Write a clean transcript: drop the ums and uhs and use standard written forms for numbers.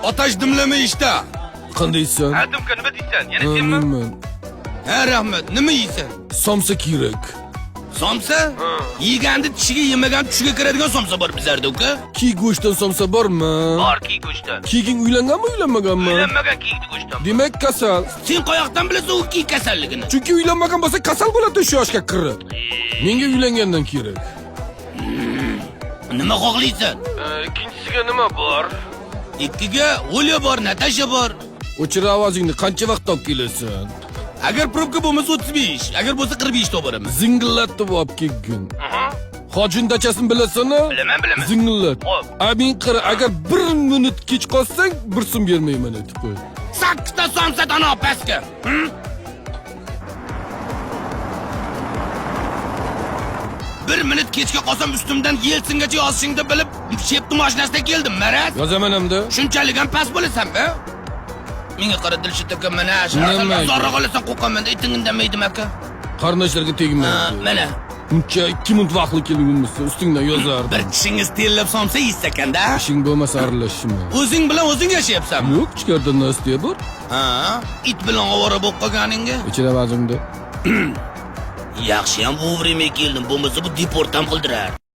Otash dimlama ishda. Qandaysan? Adamga nima deysan? Yana senmi? Men Ha, rahmat. Nima yeysan? somsa kerak. Somsa? Yeganda tishiga yemagan tushiga kiradigan somsa bor bizlarda, uka. Kiy go'shtdan somsa bormi? Bor kiy go'shtdan. Kiyging uylanganmi, uylanmaganmi? Uylanmagan kiydi go'shtdan. Demak kasal. Sen qayoqdan bilasan u kiy kasalligini? Chunki uylanmagan bo'lsa kasal bo'ladi shu yoshga kirib. Menga uylangandan kerak. Nima xohlaysan? Ikkinchisiga nima bor? Ikkiga Olya bor, Natasha bor. O'chir ovozingni, qancha vaqt olib kelasan? Agar probka bo'lmasa 35, agar bo'lsa 45 toparaman. Zingillatib olib kelgin. Hojin dachasini bilasana? Bilaman. Zingillat. Hop. Abing qara, agar 1 minut kech qolsang, 1 so'm bermayman aytib qo'y. 8 ta somsadan olib pastga. Bir minut kechga qolsam ustimdan Yelsingacha yozishingni bilib, shepni mashinasida keldim, maraz. Yozaman hamda. Shunchalik ham past bo'lasan-ku? Menga qara Dilshid aka, mana shu Nima? zorroq olasan qo'rqaman, iting indamaydim aka. Qarindoshlarga tegmaydi. Mana Uncha 2 minut vaqtli kelganmisiz, ustingdan yozardim. bir tishingiz terlab somsa yeysiz ekanda. Ishing bo'lmasa aralashishma. O'zing bilan o'zing yashayapsanmi? Yo'q, ichkarida Nastya bor. Ha, it bilan ovora bo'lib qolganingga. Ichira vazimda. Yaxshi ham vovремя keldim, bo'lmasa bu deport ham qildirar.